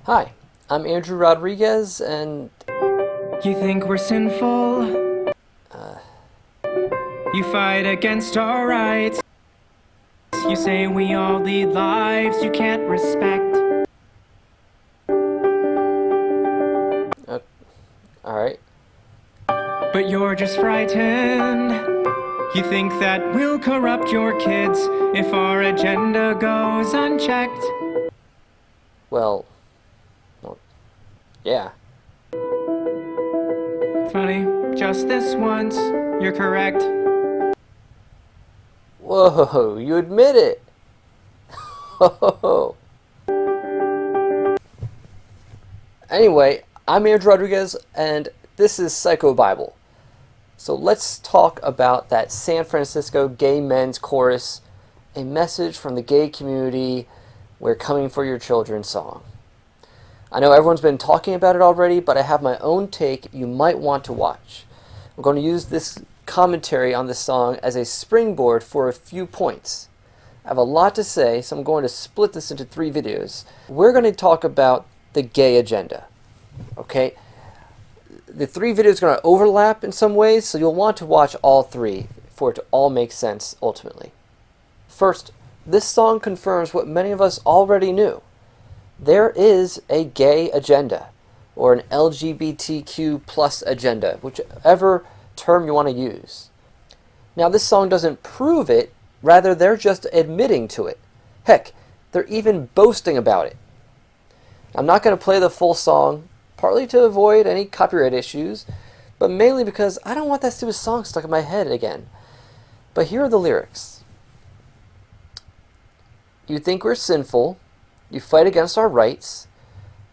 Hi, I'm Andrew Rodriguez, and You think we're sinful? You fight against our rights. You say we all lead lives you can't respect. alright. But you're just frightened. You think that we'll corrupt your kids if our agenda goes unchecked. Well, yeah. Funny, just this once, you're correct. Whoa, you admit it! Whoa. Anyway, I'm Andrew Rodriguez, and this is PsychoBible. So let's talk about that San Francisco gay men's chorus, a message from the gay community, "We're coming for your children" song. I know everyone's been talking about it already, but I have my own take you might want to watch. I'm going to use this commentary on this song as a springboard for a few points. I have a lot to say, so I'm going to split this into 3 videos. We're going to talk about the gay agenda. Okay? The 3 videos are going to overlap in some ways, so you'll want to watch all 3 for it to all make sense ultimately. First, this song confirms what many of us already knew. There is a gay agenda, or an LGBTQ plus agenda, whichever term you want to use. Now, this song doesn't prove it, rather they're just admitting to it. Heck, they're even boasting about it. I'm not going to play the full song, partly to avoid any copyright issues, but mainly because I don't want that stupid song stuck in my head again. But here are the lyrics. You think we're sinful. You fight against our rights.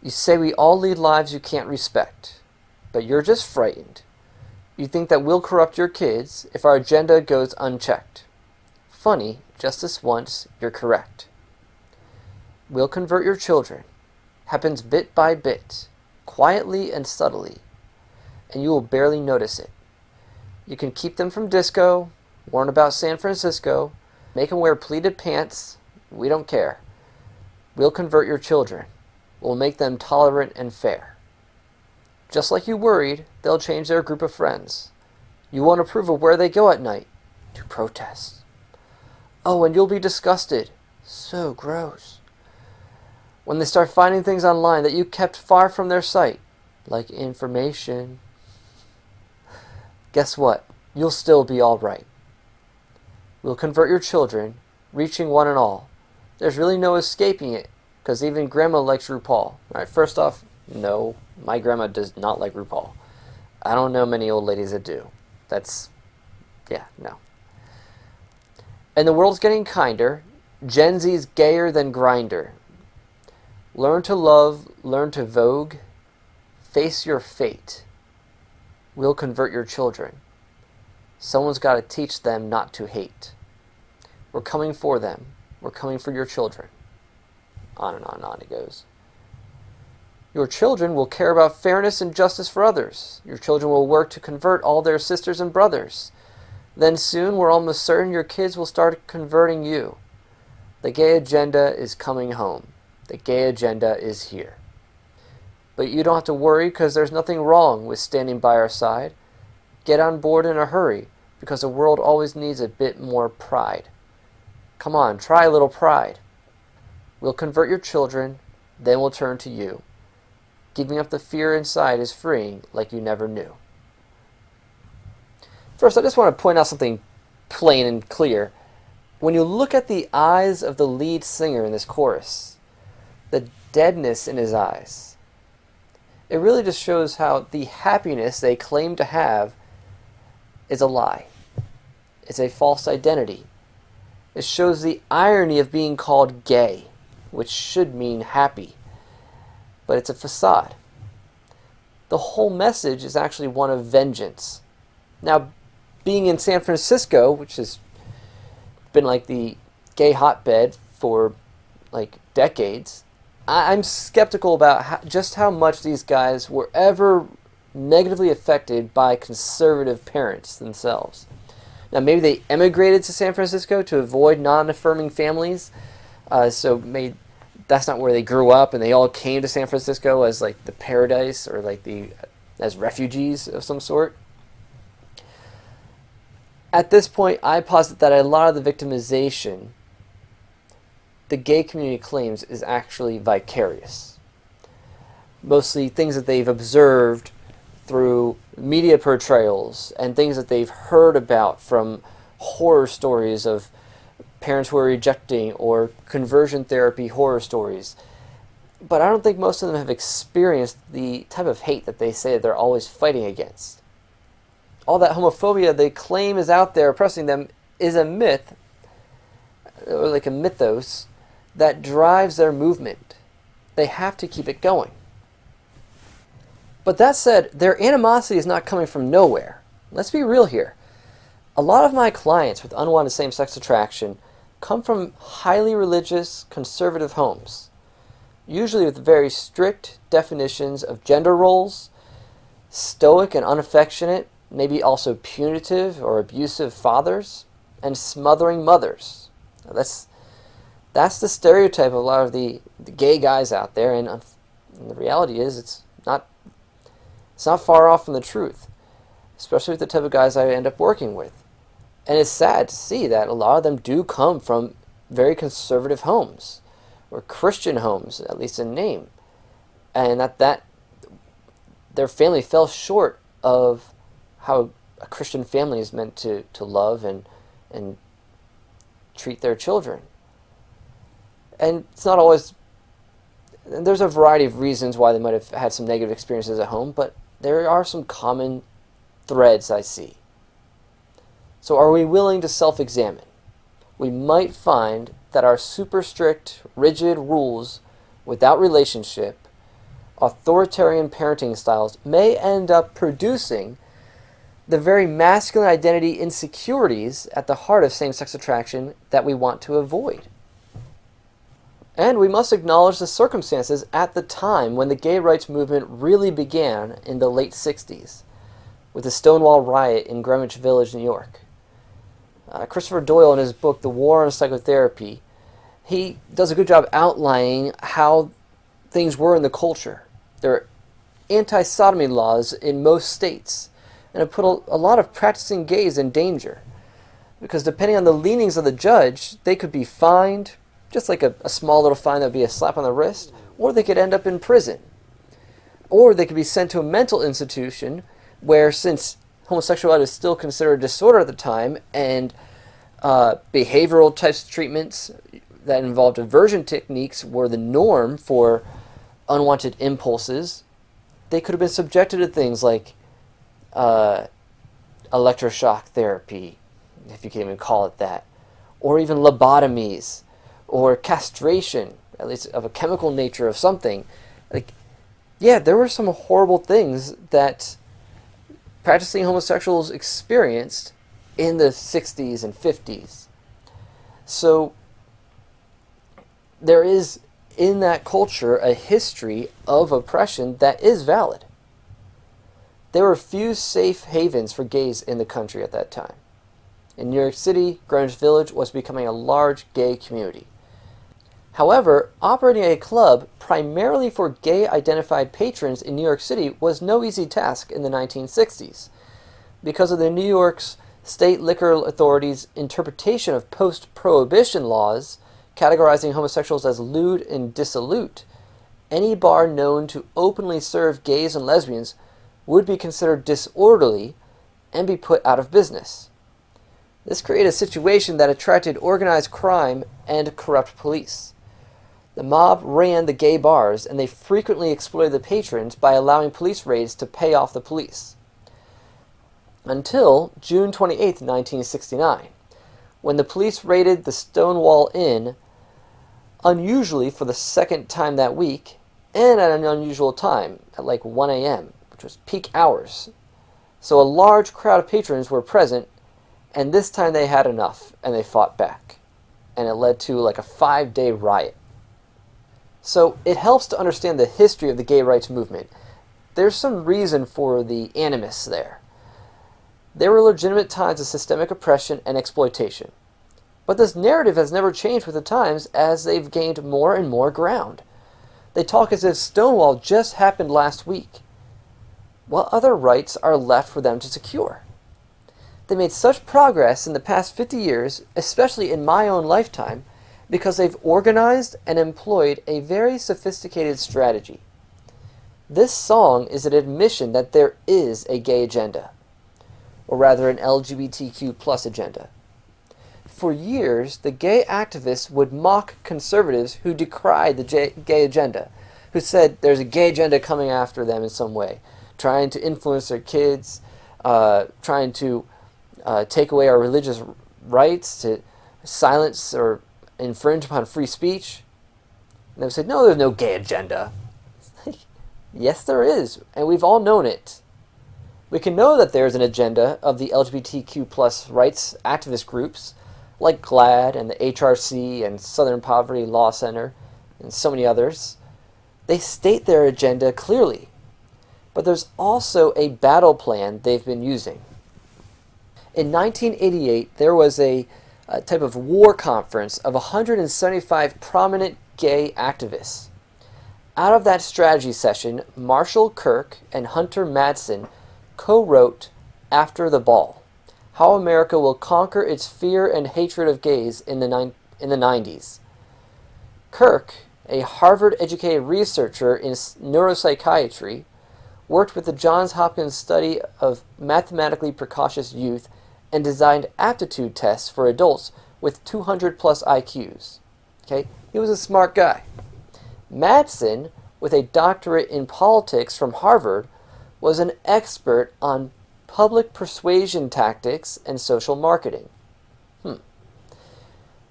You say we all lead lives you can't respect. But you're just frightened. You think that we'll corrupt your kids if our agenda goes unchecked. Funny, just this once, you're correct. We'll convert your children. Happens bit by bit, quietly and subtly, and you will barely notice it. You can keep them from disco, warn about San Francisco, make them wear pleated pants. We don't care. We'll convert your children. We'll make them tolerant and fair. Just like you worried, they'll change their group of friends. You won't approve of where they go at night to protest. Oh, and you'll be disgusted. So gross. When they start finding things online that you kept far from their sight, like information. Guess what? You'll still be all right. We'll convert your children, reaching one and all. There's really no escaping it, because even Grandma likes RuPaul. All right, first off, no, my grandma does not like RuPaul. I don't know many old ladies that do. No. And the world's getting kinder. Gen Z's gayer than Grindr. Learn to love, learn to vogue. Face your fate. We'll convert your children. Someone's got to teach them not to hate. We're coming for them. We're coming for your children. On and on and on it goes. Your children will care about fairness and justice for others. Your children will work to convert all their sisters and brothers. Then soon we're almost certain your kids will start converting you. The gay agenda is coming home. The gay agenda is here. But you don't have to worry, because there's nothing wrong with standing by our side. Get on board in a hurry, because the world always needs a bit more pride. Come on, try a little pride. We'll convert your children, then we'll turn to you. Giving up the fear inside is freeing like you never knew. First, I just want to point out something plain and clear. When you look at the eyes of the lead singer in this chorus, the deadness in his eyes, it really just shows how the happiness they claim to have is a lie. It's a false identity. It shows the irony of being called gay, which should mean happy, but it's a facade. The whole message is actually one of vengeance. Now, being in San Francisco, which has been like the gay hotbed for like decades, I'm skeptical about just how much these guys were ever negatively affected by conservative parents themselves. Now, maybe they emigrated to San Francisco to avoid non-affirming families, so made that's not where they grew up, and they all came to San Francisco as like the paradise, or like as refugees of some sort. At this point, I posit that a lot of the victimization the gay community claims is actually vicarious. Mostly things that they've observed through media portrayals and things that they've heard about from horror stories of parents who are rejecting, or conversion therapy horror stories. But I don't think most of them have experienced the type of hate that they say they're always fighting against. All that homophobia they claim is out there oppressing them is a myth, or like a mythos, that drives their movement. They have to keep it going. But that said, their animosity is not coming from nowhere. Let's be real here. A lot of my clients with unwanted same-sex attraction come from highly religious, conservative homes, usually with very strict definitions of gender roles, stoic and unaffectionate, maybe also punitive or abusive fathers, and smothering mothers. Now, that's the stereotype of a lot of the gay guys out there, and the reality is it's not far off from the truth, especially with the type of guys I end up working with. And it's sad to see that a lot of them do come from very conservative homes, or Christian homes, at least in name, and that their family fell short of how a Christian family is meant to love and treat their children. And it's not always, there's a variety of reasons why they might have had some negative experiences at home, but there are some common threads I see. So are we willing to self-examine? We might find that our super strict, rigid rules without relationship, authoritarian parenting styles may end up producing the very masculine identity insecurities at the heart of same-sex attraction that we want to avoid. And we must acknowledge the circumstances at the time when the gay rights movement really began in the late 60s, with the Stonewall riot in Greenwich Village, New York. Christopher Doyle, in his book, The War on Psychotherapy, he does a good job outlining how things were in the culture. There are anti-sodomy laws in most states, and it put a lot of practicing gays in danger, because depending on the leanings of the judge, they could be fined, just like a small little fine that would be a slap on the wrist, or they could end up in prison. Or they could be sent to a mental institution where, since homosexuality was still considered a disorder at the time, and behavioral types of treatments that involved aversion techniques were the norm for unwanted impulses, they could have been subjected to things like electroshock therapy, if you can even call it that, or even lobotomies, or castration, at least of a chemical nature of something. Like, yeah, there were some horrible things that practicing homosexuals experienced in the 60s and 50s. So there is, in that culture, a history of oppression that is valid. There were few safe havens for gays in the country at that time. In New York City, Greenwich Village was becoming a large gay community. However, operating a club primarily for gay-identified patrons in New York City was no easy task in the 1960s, because of the New York's state liquor authority's interpretation of post-prohibition laws categorizing homosexuals as lewd and dissolute. Any bar known to openly serve gays and lesbians would be considered disorderly and be put out of business. This created a situation that attracted organized crime and corrupt police. The mob ran the gay bars, and they frequently exploited the patrons by allowing police raids to pay off the police. Until June 28, 1969, when the police raided the Stonewall Inn, unusually for the second time that week, and at an unusual time, at like 1 a.m., which was peak hours. So a large crowd of patrons were present, and this time they had enough, and they fought back. And it led to like a 5-day riot. So it helps to understand the history of the gay rights movement. There's some reason for the animus there. There were legitimate times of systemic oppression and exploitation. But this narrative has never changed with the times as they've gained more and more ground. They talk as if Stonewall just happened last week. What other rights are left for them to secure? They made such progress in the past 50 years, especially in my own lifetime, because they've organized and employed a very sophisticated strategy. This song is an admission that there is a gay agenda, or rather an LGBTQ+ agenda. For years, the gay activists would mock conservatives who decried the gay agenda, who said there's a gay agenda coming after them in some way, trying to influence their kids, trying to take away our religious rights, to silence or infringe upon free speech. And they would say, no, there's no gay agenda. Yes, there is, and we've all known it. We can know that there's an agenda of the LGBTQ+ rights activist groups, like GLAAD and the HRC and Southern Poverty Law Center and so many others. They state their agenda clearly, but there's also a battle plan they've been using. In 1988, there was a type of war conference of 175 prominent gay activists. Out of that strategy session, Marshall Kirk and Hunter Madsen co-wrote After the Ball, How America Will Conquer Its Fear and Hatred of Gays in the 90s. Kirk, a Harvard-educated researcher in neuropsychiatry, worked with the Johns Hopkins study of mathematically precocious youth and designed aptitude tests for adults with 200+ IQs. Okay? He was a smart guy. Madsen, with a doctorate in politics from Harvard, was an expert on public persuasion tactics and social marketing.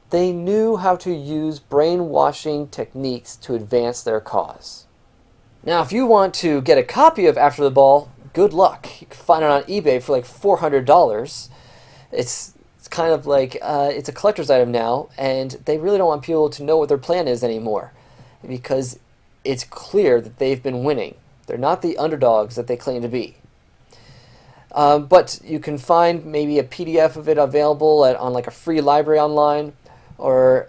They knew how to use brainwashing techniques to advance their cause. Now, if you want to get a copy of After the Ball, good luck. You can find it on eBay for like $400. It's kind of like, it's a collector's item now, and they really don't want people to know what their plan is anymore, because it's clear that they've been winning. They're not the underdogs that they claim to be. But you can find maybe a PDF of it available on like a free library online, or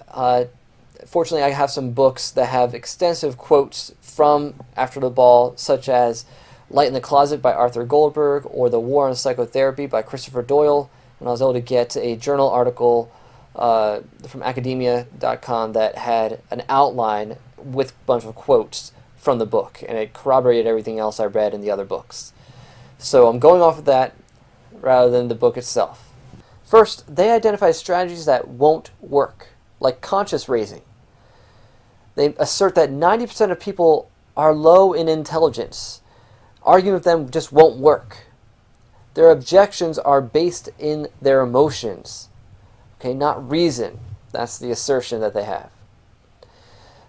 fortunately I have some books that have extensive quotes from After the Ball, such as Light in the Closet by Arthur Goldberg, or The War on Psychotherapy by Christopher Doyle, and I was able to get a journal article from academia.com that had an outline with a bunch of quotes from the book, and it corroborated everything else I read in the other books. So I'm going off of that rather than the book itself. First, they identify strategies that won't work, like conscious raising. They assert that 90% of people are low in intelligence. Arguing with them just won't work. Their objections are based in their emotions, okay, not reason. That's the assertion that they have.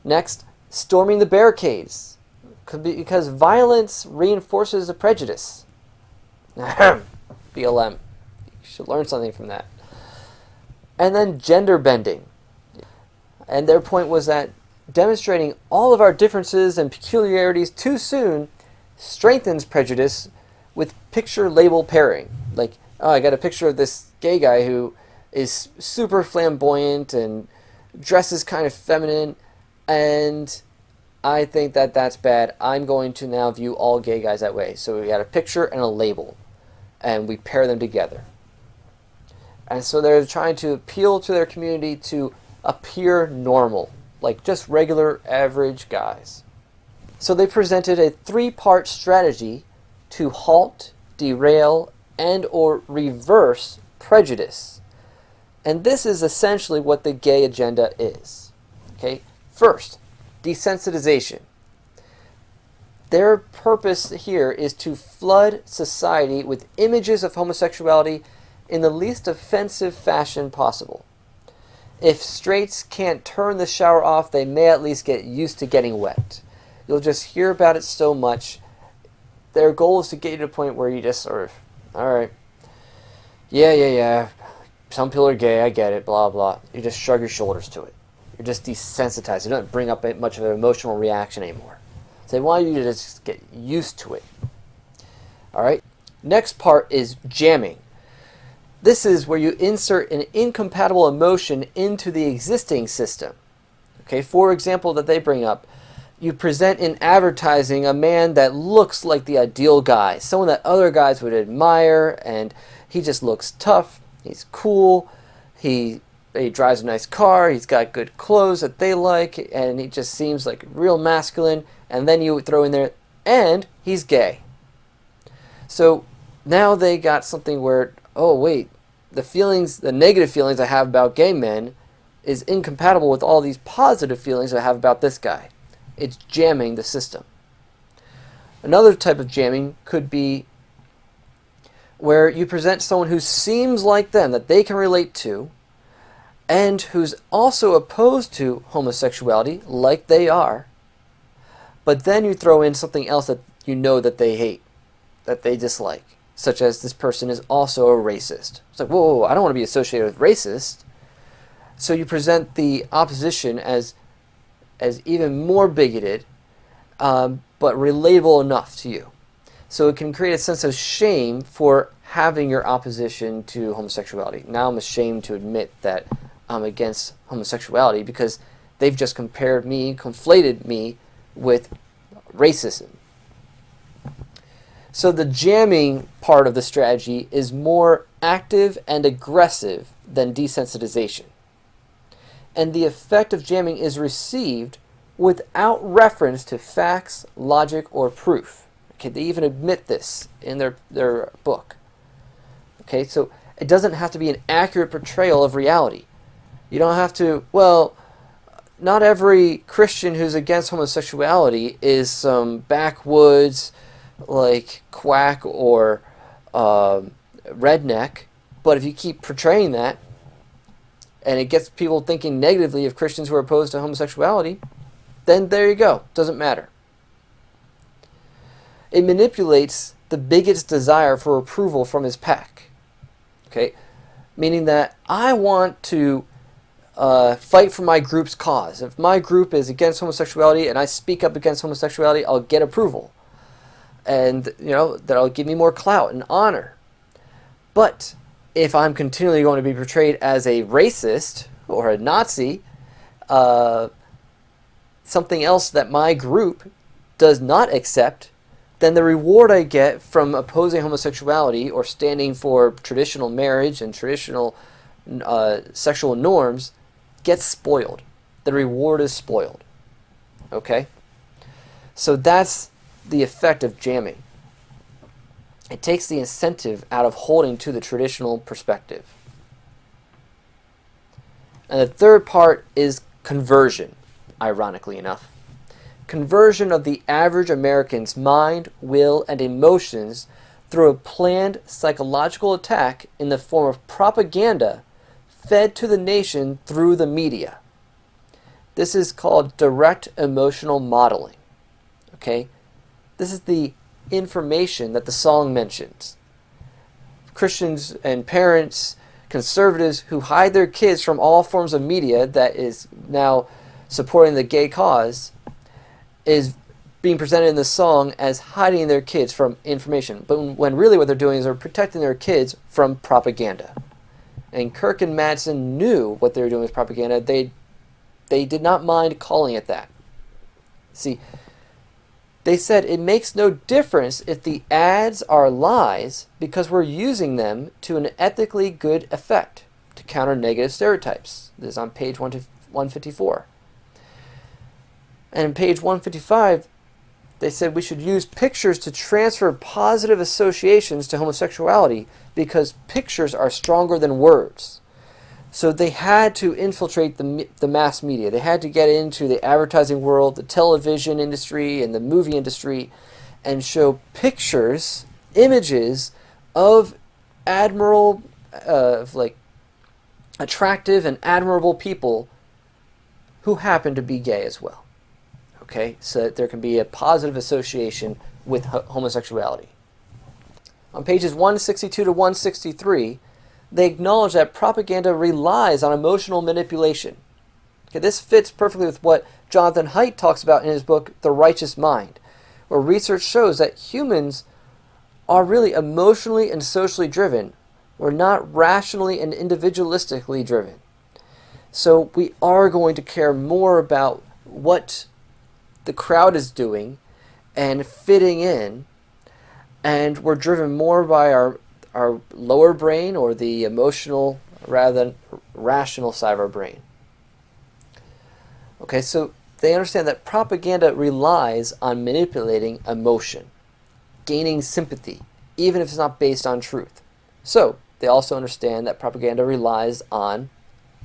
Next, storming the barricades, because violence reinforces a prejudice. BLM. You should learn something from that. And then gender bending. And their point was that demonstrating all of our differences and peculiarities too soon strengthens prejudice with picture label pairing. Like, oh, I got a picture of this gay guy who is super flamboyant and dresses kind of feminine, and I think that that's bad. I'm going to now view all gay guys that way. So we got a picture and a label, and we pair them together. And so they're trying to appeal to their community to appear normal, like just regular, average guys. So they presented a 3-part strategy to halt, derail, and or reverse prejudice. And this is essentially what the gay agenda is. Okay? First, desensitization. Their purpose here is to flood society with images of homosexuality in the least offensive fashion possible. If straights can't turn the shower off, they may at least get used to getting wet. You'll just hear about it so much. Their goal is to get you to a point where you just sort of, all right, yeah, some people are gay, I get it, blah, blah. You just shrug your shoulders to it. You're just desensitized. You don't bring up much of an emotional reaction anymore. So they want you to just get used to it. All right? Next part is jamming. This is where you insert an incompatible emotion into the existing system. Okay, for example, that they bring up, you present in advertising a man that looks like the ideal guy, someone that other guys would admire, and he just looks tough, he's cool, he drives a nice car, he's got good clothes that they like, and he just seems like real masculine, and then you throw in there, and he's gay. So now they got something where, oh wait, the negative feelings I have about gay men is incompatible with all these positive feelings I have about this guy. It's jamming the system. Another type of jamming could be where you present someone who seems like them, that they can relate to, and who's also opposed to homosexuality, like they are, but then you throw in something else that you know that they hate, that they dislike, such as this person is also a racist. It's like, whoa, I don't want to be associated with racist. So you present the opposition as even more bigoted, but relatable enough to you. So it can create a sense of shame for having your opposition to homosexuality. Now I'm ashamed to admit that I'm against homosexuality because they've just conflated me with racism. So the jamming part of the strategy is more active and aggressive than desensitization. And the effect of jamming is received without reference to facts, logic, or proof. Okay, they even admit this in their book. Okay, so it doesn't have to be an accurate portrayal of reality. You don't have to, well, not every Christian who's against homosexuality is some backwoods, like quack or redneck, but if you keep portraying that, and it gets people thinking negatively of Christians who are opposed to homosexuality, then there you go. Doesn't matter. It manipulates the bigot's desire for approval from his pack. Okay? Meaning that I want to fight for my group's cause. If my group is against homosexuality and I speak up against homosexuality, I'll get approval. And, that'll give me more clout and honor. But if I'm continually going to be portrayed as a racist or a Nazi, something else that my group does not accept, then the reward I get from opposing homosexuality or standing for traditional marriage and traditional sexual norms gets spoiled. The reward is spoiled. Okay? So that's the effect of jamming. It takes the incentive out of holding to the traditional perspective. And the third part is conversion, ironically enough. Conversion of the average American's mind, will, and emotions through a planned psychological attack in the form of propaganda fed to the nation through the media. This is called direct emotional modeling. Okay? This is the information that the song mentions. Christians and parents, conservatives who hide their kids from all forms of media that is now supporting the gay cause is being presented in the song as hiding their kids from information. But when really what they're doing is they're protecting their kids from propaganda. And Kirk and Madsen knew what they were doing with propaganda. They did not mind calling it that. See, they said it makes no difference if the ads are lies because we're using them to an ethically good effect to counter negative stereotypes. This is on page 154. And in page 155, they said we should use pictures to transfer positive associations to homosexuality because pictures are stronger than words. So they had to infiltrate the mass media. They had to get into the advertising world, the television industry, and the movie industry, and show pictures, images of attractive and admirable people who happen to be gay as well. Okay, so that there can be a positive association with homosexuality. On pages 162 to 163, they acknowledge that propaganda relies on emotional manipulation. Okay, this fits perfectly with what Jonathan Haidt talks about in his book, The Righteous Mind, where research shows that humans are really emotionally and socially driven, We're not rationally and individualistically driven. So we are going to care more about what the crowd is doing and fitting in, and we're driven more by our lower brain, or the emotional rather than rational side of our brain. Okay, so they understand that propaganda relies on manipulating emotion, gaining sympathy, even if it's not based on truth. So they also understand that propaganda relies on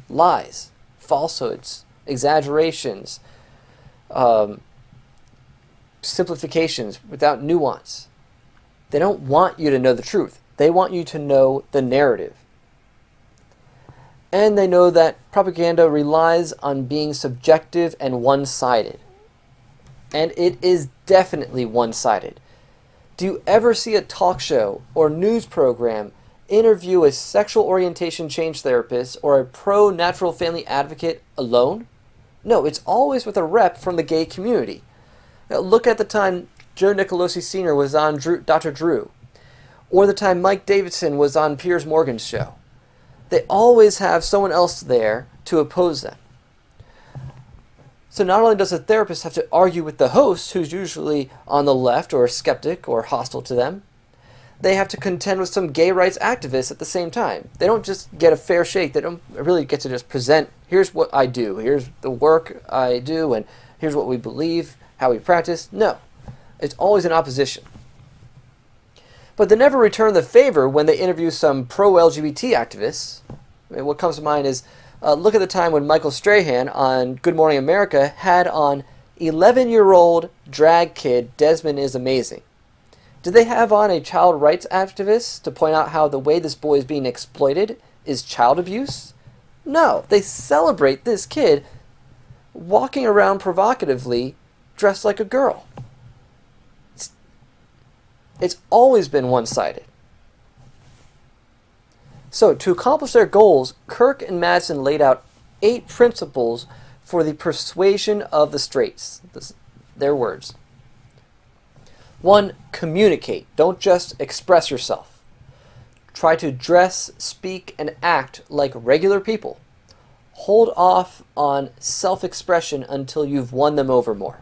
lies, falsehoods, exaggerations, simplifications without nuance. They don't want you to know the truth. They want you to know the narrative. And they know that propaganda relies on being subjective and one-sided. And it is definitely one-sided. Do you ever see a talk show or news program interview a sexual orientation change therapist or a pro-natural family advocate alone? No, it's always with a rep from the gay community. Now, look at the time Joe Nicolosi Sr. was on Dr. Drew, or the time Mike Davidson was on Piers Morgan's show. They always have someone else there to oppose them. So not only does the therapist have to argue with the host, who's usually on the left or a skeptic or hostile to them, they have to contend with some gay rights activists at the same time. They don't just get a fair shake. They don't really get to just present, here's what I do, here's the work I do, and here's what we believe, how we practice. No. It's always in opposition. But they never return the favor when they interview some pro-LGBT activists. I mean, what comes to mind is, look at the time when Michael Strahan on Good Morning America had on 11-year-old drag kid Desmond is Amazing. Did they have on a child rights activist to point out how the way this boy is being exploited is child abuse? No, they celebrate this kid walking around provocatively dressed like a girl. It's always been one-sided. So, to accomplish their goals, Kirk and Madsen laid out 8 principles for the persuasion of the straights. Their words. 1. Communicate. Don't just express yourself. Try to dress, speak, and act like regular people. Hold off on self-expression until you've won them over more.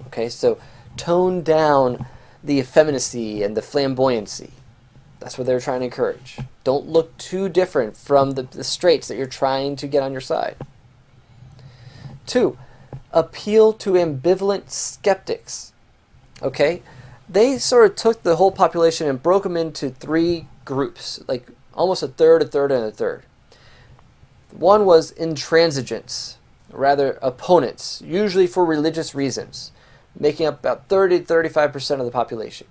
Okay, so tone down the effeminacy and the flamboyancy. That's what they're trying to encourage. Don't look too different from the straights that you're trying to get on your side. 2. Appeal to ambivalent skeptics. Okay? They sort of took the whole population and broke them into 3 groups, like almost a third, and a third. One was intransigents, rather opponents, usually for religious reasons, making up about 30 to 35% of the population.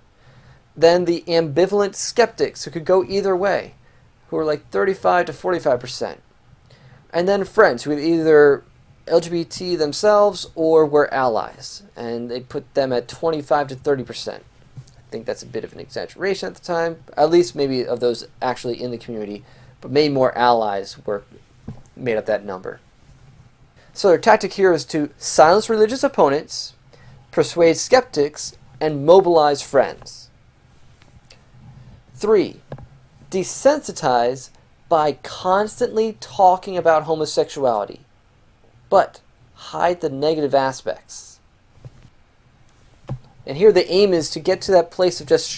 Then the ambivalent skeptics, who could go either way, who were like 35 to 45%. And then friends, who were either LGBT themselves or were allies, and they put them at 25 to 30%. I think that's a bit of an exaggeration at the time, at least maybe of those actually in the community, but maybe more allies were made up that number. So their tactic here is to silence religious opponents, persuade skeptics, and mobilize friends. 3. Desensitize by constantly talking about homosexuality, but hide the negative aspects. And here the aim is to get to that place of just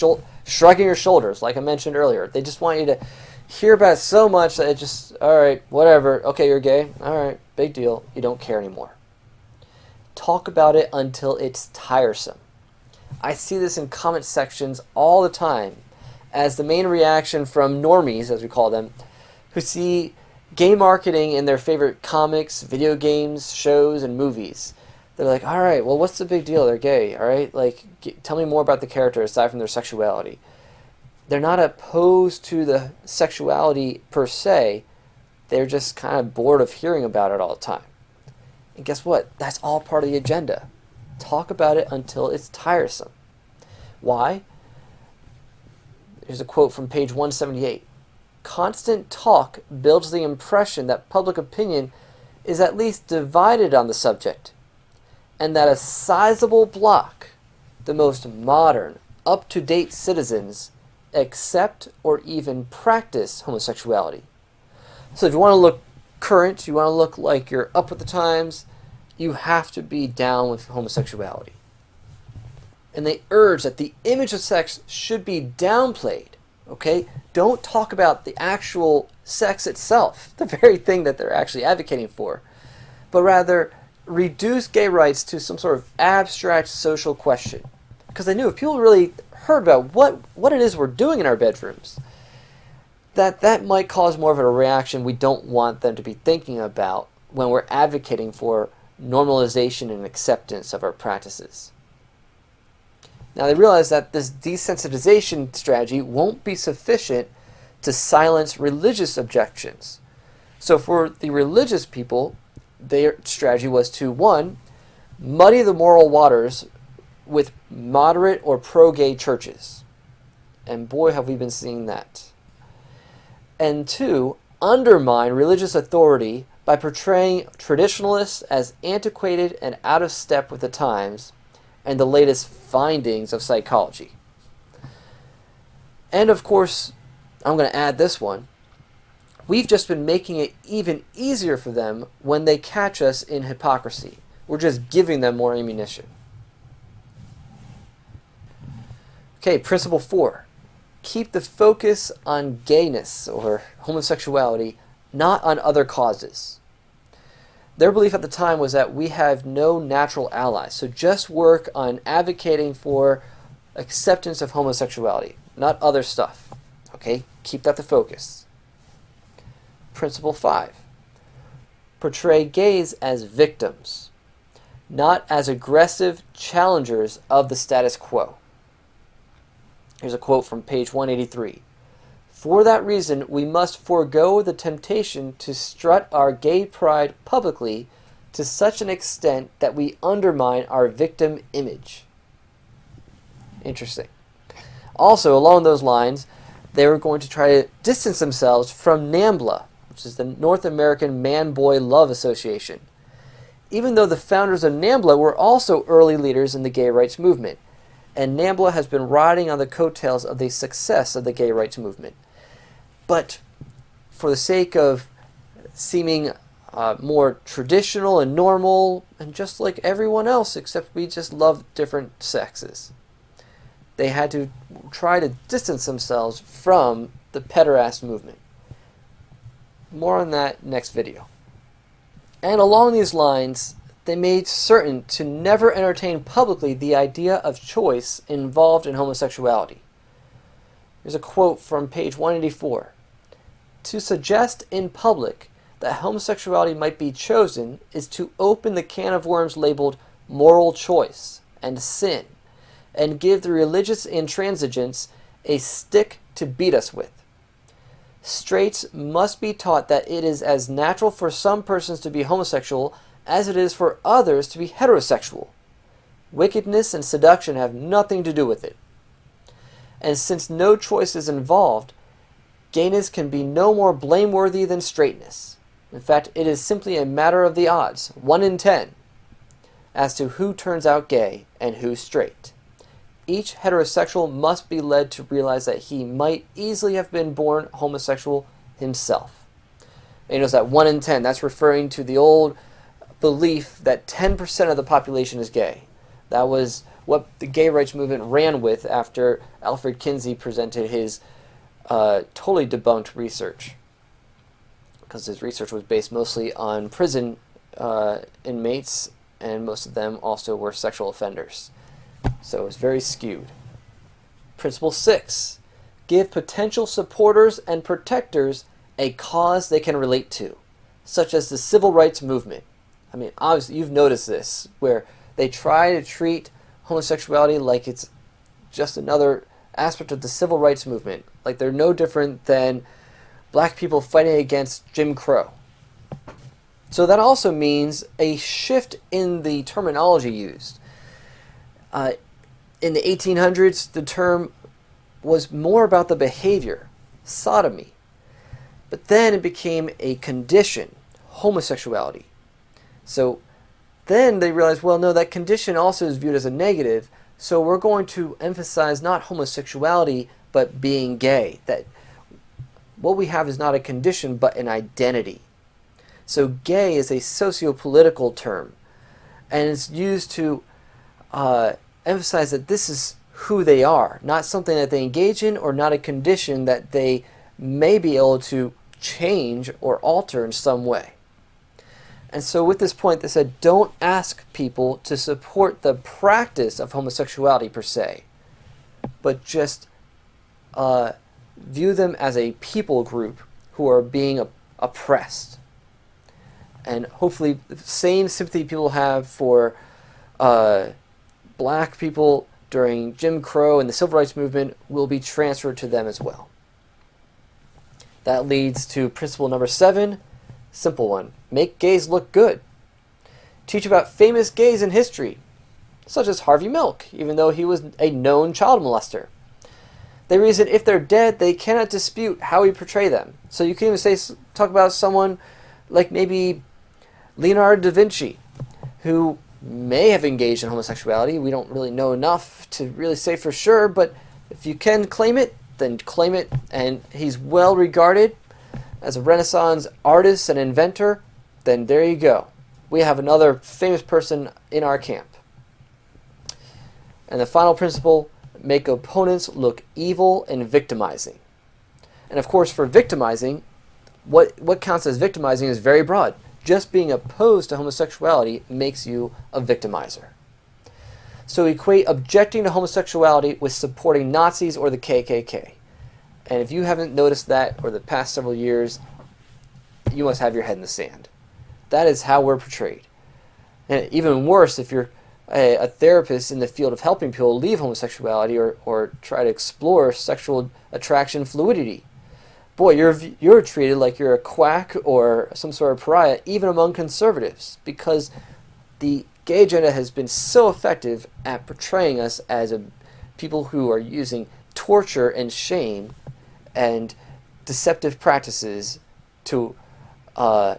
shrugging your shoulders, like I mentioned earlier. They just want you to hear about it so much that it just, alright, whatever, okay, you're gay, alright, big deal, you don't care anymore. Talk about it until it's tiresome. I see this in comment sections all the time as the main reaction from normies, as we call them, who see gay marketing in their favorite comics, video games, shows, and movies. They're like, alright, well, what's the big deal? They're gay, alright? Like, tell me more about the character aside from their sexuality. They're not opposed to the sexuality per se. They're just kind of bored of hearing about it all the time. And guess what? That's all part of the agenda. Talk about it until it's tiresome. Why? Here's a quote from page 178. Constant talk builds the impression that public opinion is at least divided on the subject, and that a sizable block, the most modern, up-to-date citizens, accept or even practice homosexuality. So if you want to look current, you want to look like you're up with the times, you have to be down with homosexuality. And they urge that the image of sex should be downplayed. Okay? Don't talk about the actual sex itself, the very thing that they're actually advocating for, but rather reduce gay rights to some sort of abstract social question. Because they knew if people really heard about what it is we're doing in our bedrooms, that might cause more of a reaction we don't want them to be thinking about when we're advocating for normalization and acceptance of our practices. Now they realize that this desensitization strategy won't be sufficient to silence religious objections. So for the religious people, their strategy was to, one, muddy the moral waters with moderate or pro-gay churches. And boy, have we been seeing that. And two, undermine religious authority by portraying traditionalists as antiquated and out of step with the times and the latest findings of psychology. And of course, I'm going to add this one. We've just been making it even easier for them when they catch us in hypocrisy. We're just giving them more ammunition. Okay, principle 4. Keep the focus on gayness or homosexuality, not on other causes. Their belief at the time was that we have no natural allies, so just work on advocating for acceptance of homosexuality, not other stuff. Okay, keep that the focus. Principle 5. Portray gays as victims, not as aggressive challengers of the status quo. Here's a quote from page 183. For that reason, we must forego the temptation to strut our gay pride publicly to such an extent that we undermine our victim image. Interesting. Also, along those lines, they were going to try to distance themselves from NAMBLA, which is the North American Man-Boy Love Association, even though the founders of NAMBLA were also early leaders in the gay rights movement, and NAMBLA has been riding on the coattails of the success of the gay rights movement. But for the sake of seeming more traditional and normal, and just like everyone else, except we just love different sexes, they had to try to distance themselves from the pederast movement. More on that next video. And along these lines, they made certain to never entertain publicly the idea of choice involved in homosexuality. Here's a quote from page 184. To suggest in public that homosexuality might be chosen is to open the can of worms labeled moral choice and sin, and give the religious intransigents a stick to beat us with. Straights must be taught that it is as natural for some persons to be homosexual as it is for others to be heterosexual. Wickedness and seduction have nothing to do with it. And since no choice is involved, gayness can be no more blameworthy than straightness. In fact, it is simply a matter of the odds, 1 in 10, as to who turns out gay and who's straight. Each heterosexual must be led to realize that he might easily have been born homosexual himself. And you notice that 1 in 10, that's referring to the old belief that 10% of the population is gay. That was what the gay rights movement ran with after Alfred Kinsey presented his totally debunked research, because his research was based mostly on prison inmates, and most of them also were sexual offenders. So it was very skewed. Principle 6. Give potential supporters and protectors a cause they can relate to, such as the civil rights movement. I mean, obviously, you've noticed this, where they try to treat homosexuality like it's just another aspect of the civil rights movement, like they're no different than black people fighting against Jim Crow. So that also means a shift in the terminology used. In the 1800s, the term was more about the behavior, sodomy. But then it became a condition, homosexuality. So then they realized, well, no, that condition also is viewed as a negative, so we're going to emphasize not homosexuality, but being gay. That what we have is not a condition, but an identity. So gay is a socio-political term, and it's used to emphasize that this is who they are, not something that they engage in, or not a condition that they may be able to change or alter in some way. And so with this point, they said, don't ask people to support the practice of homosexuality per se, but just view them as a people group who are being oppressed. And hopefully the same sympathy people have for black people during Jim Crow and the Civil Rights Movement will be transferred to them as well. That leads to principle number 7, simple one. Make gays look good. Teach about famous gays in history, such as Harvey Milk, even though he was a known child molester. They reason if they're dead, they cannot dispute how we portray them. So you can even talk about someone like maybe Leonardo da Vinci, who may have engaged in homosexuality. We don't really know enough to really say for sure, but if you can claim it, then claim it. And he's well regarded as a Renaissance artist and inventor, then there you go. We have another famous person in our camp. And the final principle, make opponents look evil and victimizing. And of course, for victimizing, what counts as victimizing is very broad. Just being opposed to homosexuality makes you a victimizer. So equate objecting to homosexuality with supporting Nazis or the KKK. And if you haven't noticed that over the past several years, you must have your head in the sand. That is how we're portrayed. And even worse, if you're a therapist in the field of helping people leave homosexuality or try to explore sexual attraction fluidity. Boy, you're treated like you're a quack or some sort of pariah, even among conservatives, because the gay agenda has been so effective at portraying us as people who are using torture and shame and deceptive practices to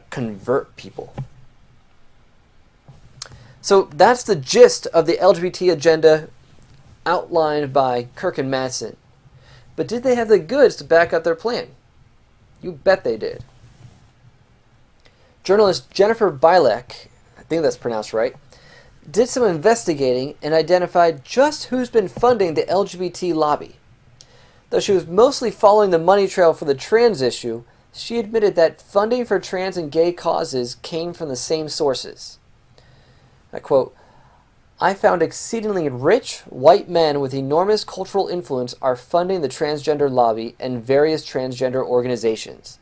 convert people. So that's the gist of the LGBT agenda outlined by Kirk and Madsen. But did they have the goods to back up their plan? You bet they did. Journalist Jennifer Bilek, I think that's pronounced right, did some investigating and identified just who's been funding the LGBT lobby. Though she was mostly following the money trail for the trans issue, she admitted that funding for trans and gay causes came from the same sources. I quote, I found exceedingly rich, white men with enormous cultural influence are funding the transgender lobby and various transgender organizations.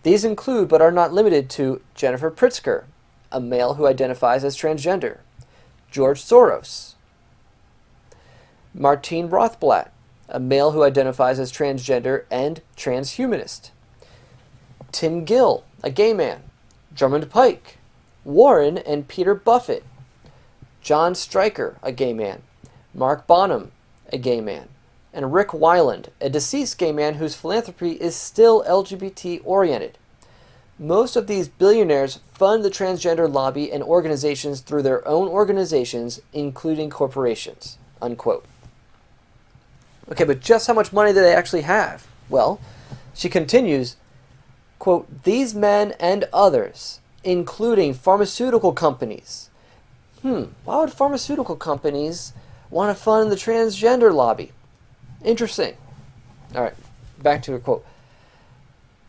These include, but are not limited to, Jennifer Pritzker, a male who identifies as transgender, George Soros, Martine Rothblatt, a male who identifies as transgender and transhumanist, Tim Gill, a gay man, Drummond Pike, Warren and Peter Buffett, John Stryker, a gay man, Mark Bonham, a gay man, and Rick Weiland, a deceased gay man whose philanthropy is still LGBT-oriented. Most of these billionaires fund the transgender lobby and organizations through their own organizations, including corporations, unquote. Okay, but just how much money do they actually have? Well, she continues, quote, these men and others, including pharmaceutical companies. Why would pharmaceutical companies want to fund the transgender lobby? Interesting. All right, back to a quote.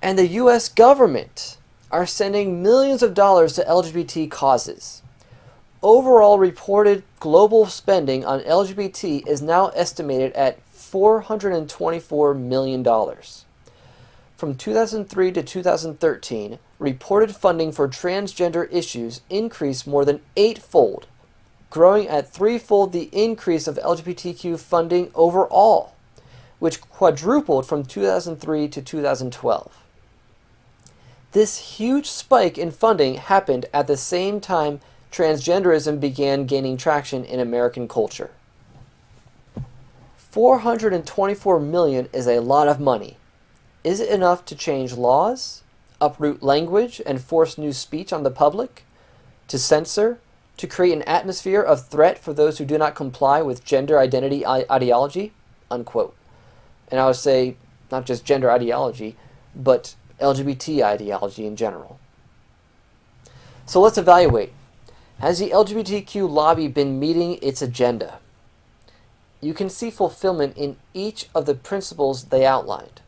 And the U.S. government are sending millions of dollars to LGBT causes. Overall reported global spending on LGBT is now estimated at $424 million. From 2003 to 2013, reported funding for transgender issues increased more than 8-fold, growing at 3-fold the increase of LGBTQ funding overall, which quadrupled from 2003 to 2012. This huge spike in funding happened at the same time transgenderism began gaining traction in American culture. $424 million is a lot of money. Is it enough to change laws, uproot language, and force new speech on the public? To censor? To create an atmosphere of threat for those who do not comply with gender identity ideology? Unquote. And I would say not just gender ideology, but LGBT ideology in general. So let's evaluate. Has the LGBTQ lobby been meeting its agenda? You can see fulfillment in each of the principles they outlined.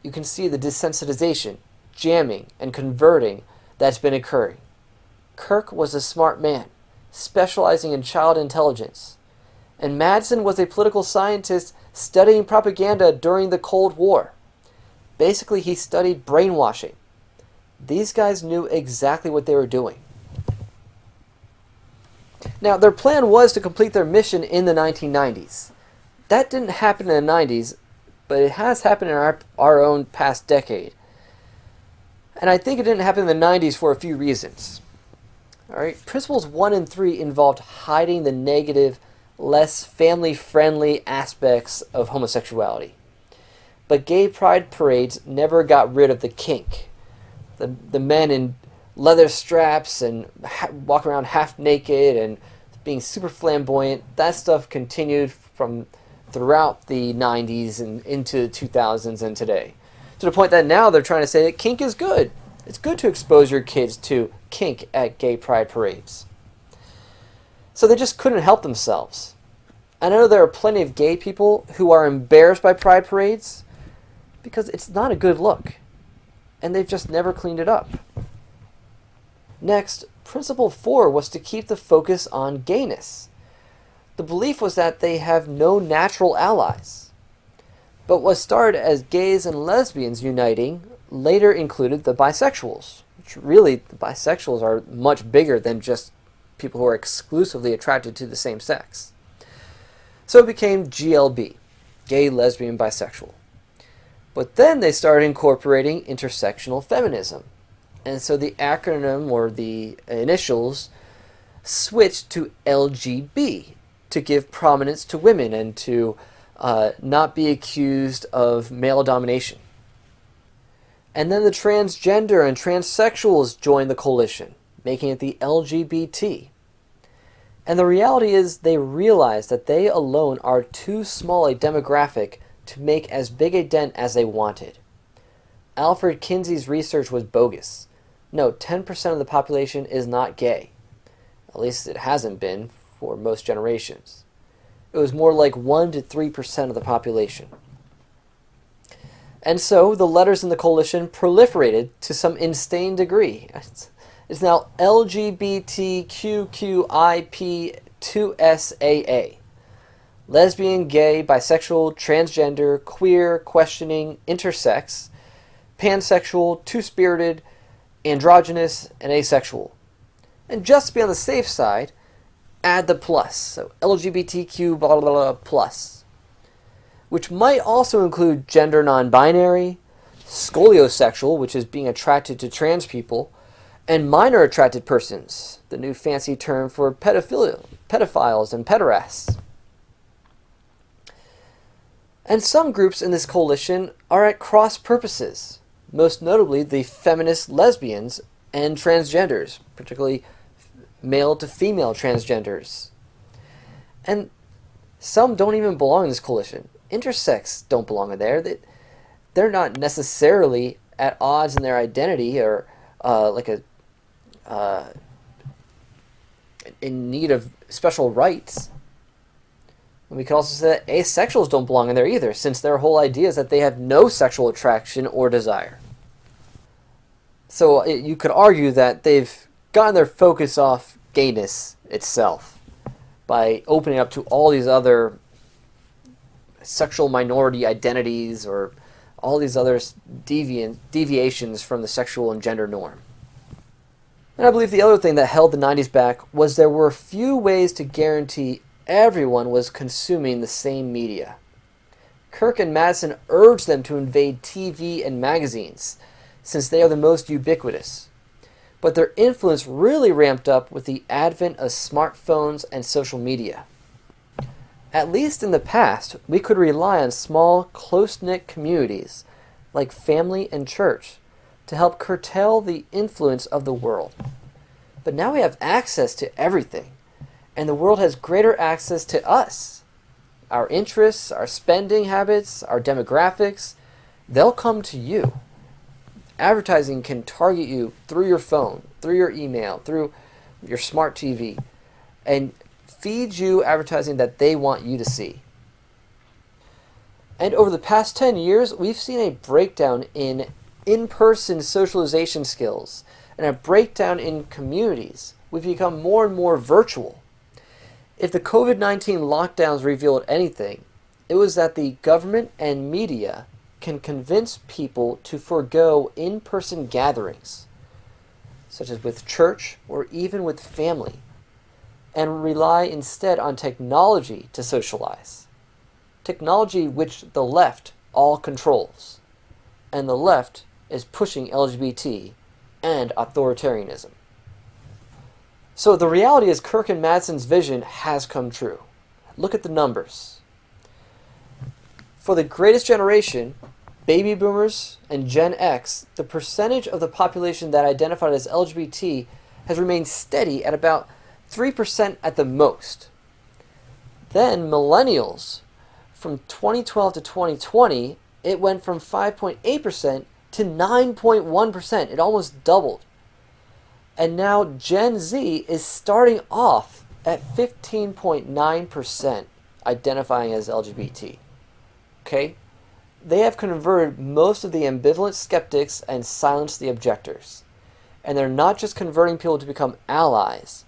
You can see the desensitization, jamming, and converting that's been occurring. Kirk was a smart man, specializing in child intelligence. And Madsen was a political scientist studying propaganda during the Cold War. Basically, he studied brainwashing. These guys knew exactly what they were doing. Now, their plan was to complete their mission in the 1990s. That didn't happen in the 90s, but it has happened in our own past decade. And I think it didn't happen in the 90s for a few reasons. All right, Principles 1 and 3 involved hiding the negative, less family-friendly aspects of homosexuality. But gay pride parades never got rid of the kink. The men in leather straps and walking around half naked and being super flamboyant, that stuff continued from throughout the 90s and into the 2000s and today. To the point that now they're trying to say that kink is good. It's good to expose your kids to kink at gay pride parades. So they just couldn't help themselves. I know there are plenty of gay people who are embarrassed by pride parades because it's not a good look, and they've just never cleaned it up. Next, Principle 4 was to keep the focus on gayness. The belief was that they have no natural allies. But what started as gays and lesbians uniting later included the bisexuals, which really, the bisexuals are much bigger than just people who are exclusively attracted to the same sex. So it became GLB, gay, lesbian, bisexual. But then they started incorporating intersectional feminism. And so the acronym, or the initials, switched to LGB to give prominence to women and to not be accused of male domination. And then the transgender and transsexuals joined the coalition, making it the LGBT. And the reality is they realized that they alone are too small a demographic to make as big a dent as they wanted. Alfred Kinsey's research was bogus. No, 10% of the population is not gay. At least it hasn't been for most generations. It was more like 1 to 3% of the population. And so the letters in the coalition proliferated to some insane degree. It's now LGBTQIP2SAA. Lesbian, gay, bisexual, transgender, queer, questioning, intersex, pansexual, two-spirited, androgynous, and asexual. And just to be on the safe side, add the plus, so LGBTQ blah blah blah plus, which might also include gender non-binary, scoliosexual, which is being attracted to trans people, and minor attracted persons, the new fancy term for pedophiles and pederasts. And some groups in this coalition are at cross purposes, most notably the feminist lesbians and transgenders, particularly male to female transgenders. And some don't even belong in this coalition. Intersex don't belong in there. They're not necessarily at odds in their identity or in need of special rights. And we could also say that asexuals don't belong in there either, since their whole idea is that they have no sexual attraction or desire. So you could argue that they've gotten their focus off gayness itself by opening up to all these other sexual minority identities or all these other deviations from the sexual and gender norm. And I believe the other thing that held the 90s back was there were few ways to guarantee everyone was consuming the same media. Kirk and Madsen urged them to invade TV and magazines, since they are the most ubiquitous. But their influence really ramped up with the advent of smartphones and social media. At least in the past, we could rely on small, close-knit communities, like family and church, to help curtail the influence of the world. But now we have access to everything, and the world has greater access to us. our interests, our spending habits, our demographics, they'll come to you. Advertising can target you through your phone, through your email, through your smart TV, and feed you advertising that they want you to see. And over the past 10 years, we've seen a breakdown in-person socialization skills and a breakdown in communities. We've become more and more virtual. If the COVID-19 lockdowns revealed anything, it was that the government and media can convince people to forego in-person gatherings, such as with church or even with family, and rely instead on technology to socialize. Technology which the left all controls, and the left is pushing LGBT and authoritarianism. So the reality is Kirk and Madsen's vision has come true. Look at the numbers. For the greatest generation, baby boomers and Gen X, the percentage of the population that identified as LGBT has remained steady at about 3% at the most. Then millennials, from 2012 to 2020, it went from 5.8% to 9.1%. It almost doubled. And now Gen Z is starting off at 15.9% identifying as LGBT. Okay? They have converted most of the ambivalent skeptics and silenced the objectors. And they're not just converting people to become allies,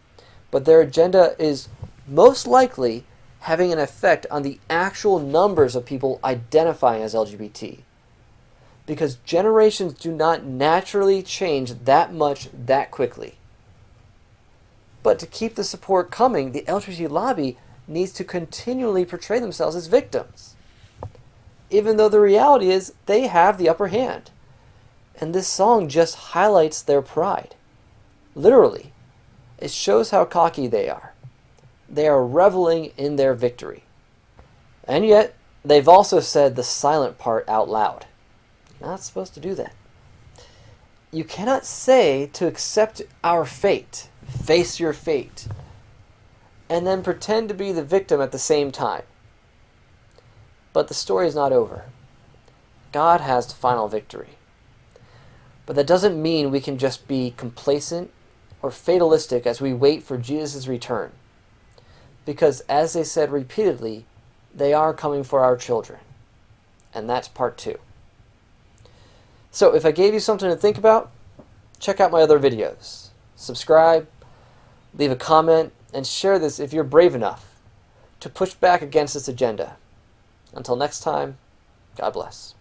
but their agenda is most likely having an effect on the actual numbers of people identifying as LGBT. Because generations do not naturally change that much that quickly. But to keep the support coming, the LGBT lobby needs to continually portray themselves as victims, even though the reality is they have the upper hand. And this song just highlights their pride. Literally, it shows how cocky they are. They are reveling in their victory. And yet, they've also said the silent part out loud. You're not supposed to do that. You cannot say to accept our fate, face your fate, and then pretend to be the victim at the same time. But the story is not over. God has the final victory. But that doesn't mean we can just be complacent or fatalistic as we wait for Jesus' return. Because as they said repeatedly, they are coming for our children. And that's part 2. So if I gave you something to think about, check out my other videos. Subscribe, leave a comment, and share this if you're brave enough to push back against this agenda. Until next time, God bless.